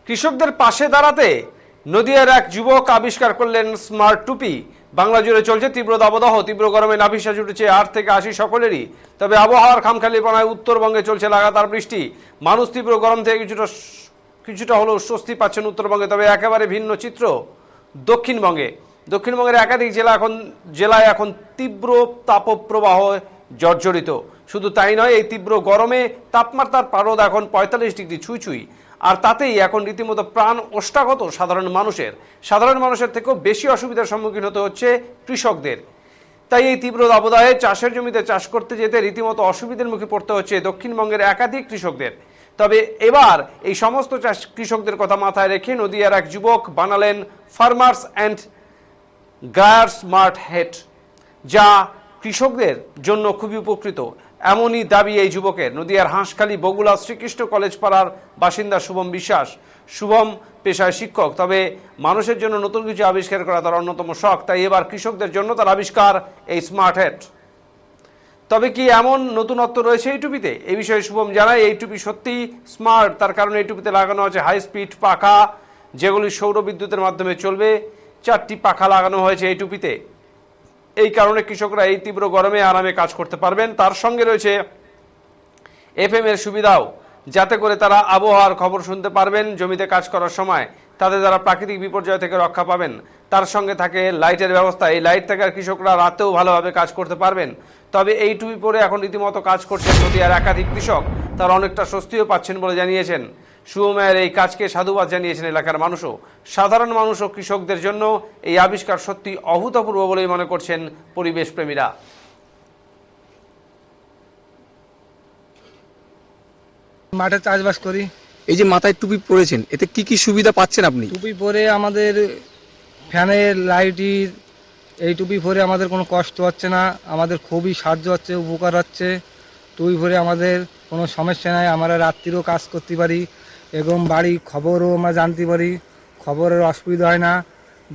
কৃষকদের পাশে দাঁড়াতে নদিয়ার এক যুবক আবিষ্কার করলেন স্মার্ট টুপি। বাংলা জুড়ে চলছে তীব্র দাবদাহ, তীব্র গরমে নাভিশ্বাস জুটেছে 8 থেকে 80 সকলেরই। তবে আবহাওয়ার খামখেয়ালিপনায় উত্তরবঙ্গে চলছে লাগাতার বৃষ্টি। মানুষ তীব্র গরম থেকে কিছুটা হলেও স্বস্তি পাচ্ছেন উত্তরবঙ্গে। তবে একেবারে ভিন্ন চিত্র দক্ষিণবঙ্গের একাধিক জেলায় এখন তীব্র তাপপ্রবাহ জর্জরিত। শুধু তাই নয়, এই তীব্র গরমে তাপমাত্রার পারদ এখন 45 ডিগ্রি ছুঁই। আর তাতেই এখন রীতিমতো প্রাণ ওষ্ঠাগত সাধারণ মানুষের থেকেও বেশি অসুবিধার সম্মুখীন হতে হচ্ছে কৃষকদের। তাই এই তীব্র দাবদাহে চাষের জমিতে চাষ করতে যেতে রীতিমতো অসুবিধার মুখে পড়তে হচ্ছে দক্ষিণবঙ্গের একাধিক কৃষকদের। তবে এবার এই সমস্ত কৃষকদের কথা মাথায় রেখে নদিয়ার এক যুবক বানালেন ফার্মার্স অ্যান্ড গায়ার স্মার্ট হেট, যা কৃষকদের জন্য খুবই উপকৃত। এমনই দাবি এই যুবকের। নদিয়ার হাঁসখালি বগুলা শ্রীকৃষ্ণ কলেজ পাড়ার বাসিন্দা শুভম বিশ্বাস। শুভম পেশায় শিক্ষক, তবে মানুষের জন্য নতুন কিছু আবিষ্কার করা তার অন্যতম শখ। তাই এবার কৃষকদের জন্য তার আবিষ্কার এই স্মার্ট হেট। তবে কি এমন নতুনত্ব রয়েছে এই টুপিতে? এই বিষয়ে শুভম জানায়, এই টুপি সত্যি স্মার্ট। তার কারণে এই টুপিতে লাগানো আছে হাই স্পিড পাখা, যেগুলি সৌর বিদ্যুতের মাধ্যমে চলবে। 4টি পাখা লাগানো হয়েছে এই টুপিতে। এই কারণে কৃষকরা এই তীব্র গরমে আরামে কাজ করতে পারবেন। তার সঙ্গে রয়েছে FM এর সুবিধাও, যাতে করে তারা আবহাওয়ার খবর শুনতে পারবেন জমিতে কাজ করার সময়। তাদের দ্বারা প্রাকৃতিক বিপর্যয় থেকে রক্ষা পাবেন। তার সঙ্গে থাকে লাইটের ব্যবস্থা। এই লাইট থেকে কৃষকরা রাতেও ভালোভাবে কাজ করতে পারবেন। তবে এই টুপি পরে এখন রীতিমতো কাজ করছেন নদিয়ার একাধিক কৃষক। তারা অনেকটা স্বস্তিও পাচ্ছেন বলে জানিয়েছেন। শুভমের এই কাজকে সাধুবাদ জানিয়েছেন এলাকার মানুষও। সাধারণ মানুষ ও কৃষকদের জন্য এই আবিষ্কার সত্যি অভূতপূর্ব বলেই মনে করছেন পরিবেশ প্রেমীরা। মাঠে চাষবাস করি। এই যে মাথায় টুপি পরেছেন, এতে কি কি সুবিধা পাচ্ছেন আপনি? টুপি পরে আমাদের ফ্যানের লাইটের, এই টুপি পরে আমাদের কোনো কষ্ট হচ্ছে না, আমাদের খুবই সাহায্য হচ্ছে, উপকার হচ্ছে। টুপি পরে আমাদের কোনো সমস্যা নাই, আমরা রাত্রিরও কাজ করতে পারি এবং বাড়ি খবরও আমরা জানতে পারি, খবরের অসুবিধা হয় না।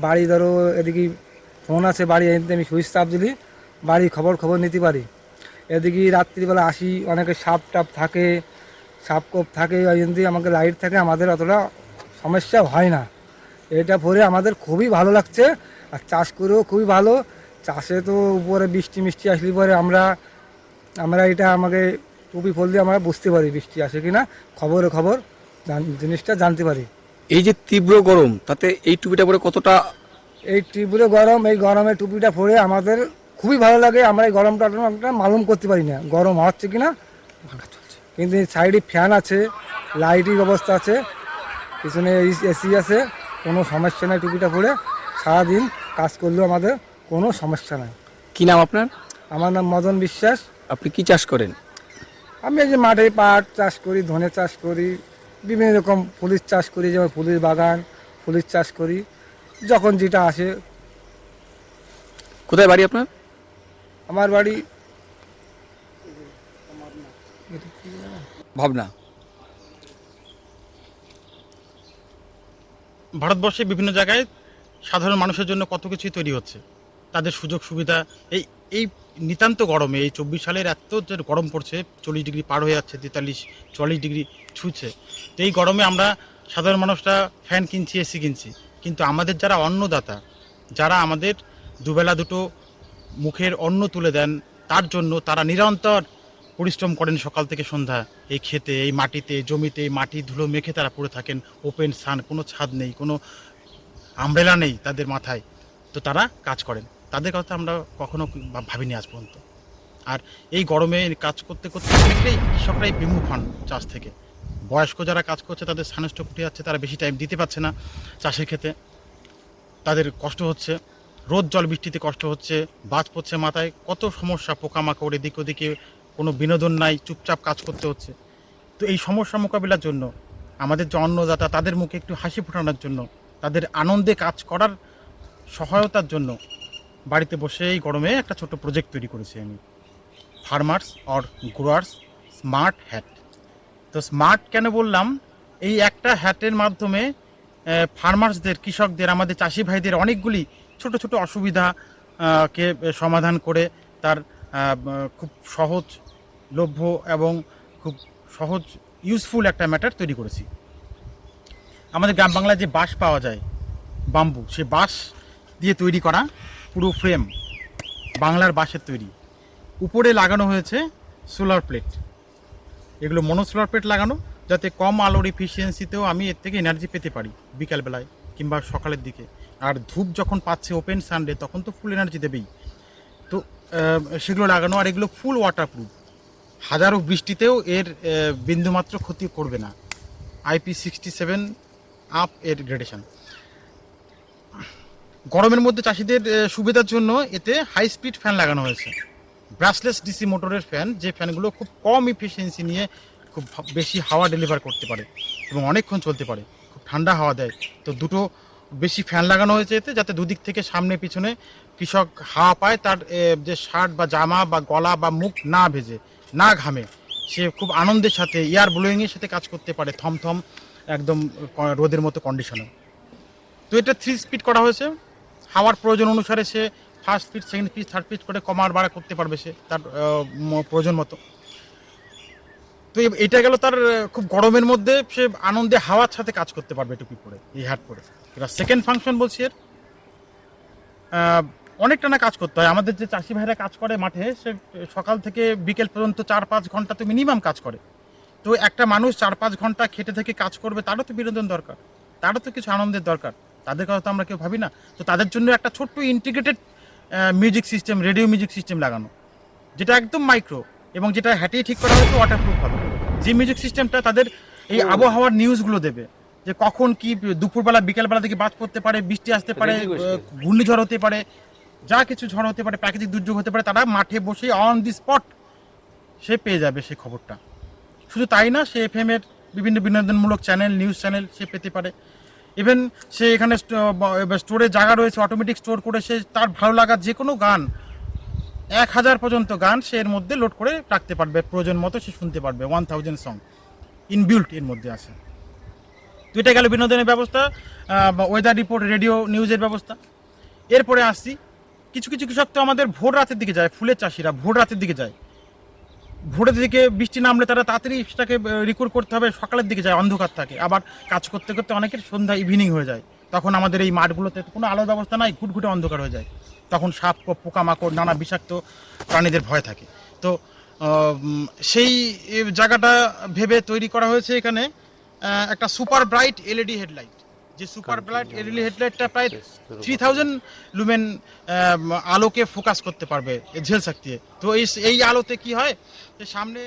বাড়ি ধরো এদিকে ফোন আছে, বাড়ি এদিকে আমি সুইচ চাপ দিলি বাড়ি খবর নিতে পারি। এদিকে রাত্রিবেলা আসি, অনেকে সাপ টাপ থাকে, সাপকোপ থাকে, ওই জন্য আমাকে লাইট থাকে, আমাদের অতটা সমস্যা হয় না। এটা পরে আমাদের খুবই ভালো লাগছে। আর চাষ করেও খুবই ভালো। চাষে তো উপরে বৃষ্টি মিষ্টি আসলে পরে আমরা এটা আমাকে টুপি পরলে আমরা বুঝতে পারি বৃষ্টি আসে কিনা, খবর জিনিসটা জানতে পারি। এই যে তীব্র গরম, তাতে এই টুপিটা পরে কতটা? এই তীব্র গরম, এই গরমে টুপিটা পরে আমাদের খুবই ভালো লাগে। আমরা এই গরমটা মালুম করতে পারি না গরম হচ্ছে কিনা, কিন্তু সাইডে ফ্যান আছে, লাইটের ব্যবস্থা আছে, পিছনে এসি আছে, কোনো সমস্যা নাই। টুপিটা পরে সারাদিন কাজ করলেও আমাদের কোনো সমস্যা নাই। কি নাম আপনার? আমার নাম মদন বিশ্বাস। আপনি কি চাষ করেন? আমি এই যে মাঠে পাট চাষ করি, ধনে চাষ করি, বিভিন্ন রকম ফুলের চাষ করি, যেমন ফুলের বাগান, ফুলের চাষ করি, যখন যেটা আসে। কোথায় বাড়ি আপনার? আমার বাড়ি ভাবনা। ভারতবর্ষে বিভিন্ন জায়গায় সাধারণ মানুষের জন্য কত কিছুই তৈরি হচ্ছে, তাদের সুযোগ সুবিধা। এই নিতান্ত গরমে, এই 24 সালের এত যে গরম পড়ছে, 40 ডিগ্রি পার হয়ে যাচ্ছে, 43-44 ডিগ্রি ছুঁচ্ছে। তো এই গরমে আমরা সাধারণ মানুষরা ফ্যান কিনছি, এসি কিনছি, কিন্তু আমাদের যারা অন্নদাতা, যারা আমাদের দুবেলা দুটো মুখের অন্ন তুলে দেন, তার জন্য তারা নিরন্তর পরিশ্রম করেন সকাল থেকে সন্ধ্যা। এই ক্ষেতে, এই মাটিতে, জমিতে মাটি ধুলো মেখে তারা পড়ে থাকেন। ওপেন সান, কোনো ছাদ নেই, কোনো আমব্রেলা নেই তাদের মাথায়, তো তারা কাজ করেন। তাদের কথা আমরা কখনো ভাবিনি আজ পর্যন্ত। আর এই গরমে কাজ করতে করতে অনেকটাই কৃষকরাই বিমুখ হন চাষ থেকে। বয়স্ক যারা কাজ করছে তাদের সানস্ট্রোক উঠে যাচ্ছে, তারা বেশি টাইম দিতে পারছে না চাষের ক্ষেতে, তাদের কষ্ট হচ্ছে। রোদ জল বৃষ্টিতে কষ্ট হচ্ছে, বাজ পড়ছে মাথায়, কত সমস্যা, পোকামাকড়, এদিক ওদিকে কোনো বিনোদন নাই, চুপচাপ কাজ করতে হচ্ছে। তো এই সমস্যা মোকাবিলার জন্য আমাদের যে অন্নদাতা, তাদের মুখে একটু হাসি ফোটানোর জন্য, তাদের আনন্দে কাজ করার সহায়তার জন্য বাড়িতে বসে এই গরমে একটা ছোট প্রজেক্ট তৈরি করেছি আমি, farmers or growers smart hat. তো স্মার্ট কেন বললাম? এই একটা হ্যাটের মাধ্যমে ফার্মার্সদের, কৃষকদের, আমাদের চাষি ভাইদের অনেকগুলি ছোট ছোট অসুবিধাকে সমাধান করে তার খুব সহজলভ্য এবং খুব সহজ ইউজফুল একটা ম্যাটার তৈরি করেছি। আমাদের গ্রাম বাংলায় যে বাঁশ পাওয়া যায়, বাম্বু, সে বাঁশ দিয়ে তৈরি করা পুরো ফ্রেম, বাংলার বাঁশের তৈরি। উপরে লাগানো হয়েছে সোলার প্লেট, এগুলো মনো সোলার প্লেট লাগানো, যাতে কম আলোর এফিসিয়েন্সিতেও আমি এর থেকে এনার্জি পেতে পারি বিকালবেলায় কিংবা সকালের দিকে। আর ধূপ যখন পাচ্ছে ওপেন সানডে, তখন তো ফুল এনার্জি দেবেই। তো সেগুলো লাগানো, আর এগুলো ফুল ওয়াটারপ্রুফ, হাজারো বৃষ্টিতেও এর বিন্দুমাত্র ক্ষতি করবে না। IP67 আপ এর গ্রেডেশন। গরমের মধ্যে চাষিদের সুবিধার জন্য এতে হাই স্পিড ফ্যান লাগানো হয়েছে, ব্রাশলেস ডিসি মোটরের ফ্যান, যে ফ্যানগুলো খুব কম এফিসিয়েন্সি নিয়ে খুব বেশি হাওয়া ডেলিভার করতে পারে এবং অনেকক্ষণ চলতে পারে, খুব ঠান্ডা হাওয়া দেয়। তো দুটো বেশি ফ্যান লাগানো হয়েছে এতে, যাতে দুদিক থেকে সামনে পিছনে কৃষক হাওয়া পায়, তার যে শার্ট বা জামা বা গলা বা মুখ না ভেজে, না ঘামে, সে খুব আনন্দের সাথে এয়ার ব্লোয়িংয়ের সাথে কাজ করতে পারে, থমথম একদম রোদের মতো কন্ডিশনে। তো এটা 3 স্পিড করা হয়েছে, হাওয়ার প্রয়োজন অনুসারে সে first speed, second speed, third speed করে কমার বাড়া করতে পারবে সে তার প্রয়োজন মতো। তো এটা গেল তার খুব গরমের মধ্যে সে আনন্দে হাওয়ার সাথে কাজ করতে পারবে টুপি পরে, এই হ্যাট পরে। এবার সেকেন্ড ফাংশন বলছি এর, অনেকটা না কাজ করতে হয়। আমাদের যে চাষি ভাইরা কাজ করে মাঠে, সে সকাল থেকে বিকেল পর্যন্ত 4-5 ঘন্টা তো মিনিমাম কাজ করে। তো একটা মানুষ 4-5 ঘন্টা খেটে থেকে কাজ করবে, তারও তো বিনোদন দরকার, তারও তো কিছু আনন্দের দরকার। তাদের কথা তো আমরা কেউ ভাবি না। তো তাদের জন্য একটা ছোট্ট integrated music system, radio music system লাগানো, যেটা একদম মাইক্রো এবং যেটা হ্যাটেই ঠিক করা হয়েছে ওয়াটারপ্রুফ হবে। যে মিউজিক সিস্টেমটা তাদের এই আবহাওয়ার নিউজগুলো দেবে, যে কখন কি দুপুরবেলা বিকেলবেলা থেকে বাজ পড়তে পারে, বৃষ্টি আসতে পারে, ঘূর্ণিঝড় হতে পারে, যা কিছু ঝড় হতে পারে, প্রাকৃতিক দুর্যোগ হতে পারে, তারা মাঠে বসে অন দি স্পট সে পেয়ে যাবে সেই খবরটা। শুধু তাই না, সে FM এর বিভিন্ন বিনোদনমূলক চ্যানেল, নিউজ চ্যানেল সে পেতে পারে। ইভেন সে এখানে স্টোরে জায়গা রয়েছে, অটোমেটিক স্টোর করে সে তার ভালো লাগা যে কোনো গান, 1000 পর্যন্ত গান সে এর মধ্যে লোড করে রাখতে পারবে, প্রয়োজন মতো সে শুনতে পারবে। 1000 সং ইনবিল্ট এর মধ্যে আছে। তো এটা গেল বিনোদনের ব্যবস্থা, ওয়েদার রিপোর্ট, রেডিও নিউজের ব্যবস্থা। এরপরে আসছি, কিছু কিছু কৃষক তো আমাদের ভোর রাতের দিকে যায়, ফুলের চাষিরা ভোর রাতের দিকে যায়। ভোরের দিকে বৃষ্টি নামলে তারা তাড়াতাড়ি সেটাকে রিকোর করতে হবে, সকালের দিকে যায়, অন্ধকার থাকে। আবার কাজ করতে করতে অনেকের সন্ধ্যা ইভিনিং হয়ে যায়, তখন আমাদের এই মাঠগুলোতে কোনো আলোর ব্যবস্থা নাই, ঘুটঘুটে অন্ধকার হয়ে যায়। তখন সাপ, পোকামাকড়, নানা বিষাক্ত প্রাণীদের ভয় থাকে। তো সেই জায়গাটা ভেবে তৈরি করা হয়েছে এখানে একটা সুপার ব্রাইট LED হেডলাইট। যে সুপার ব্রাইট LED হেডলাইটটা প্রায় 3000 লুমেন আলোকে ফোকাস করতে পারবে ঝেল শক্তি। তো এই আলোতে কি হয়, যে সামনে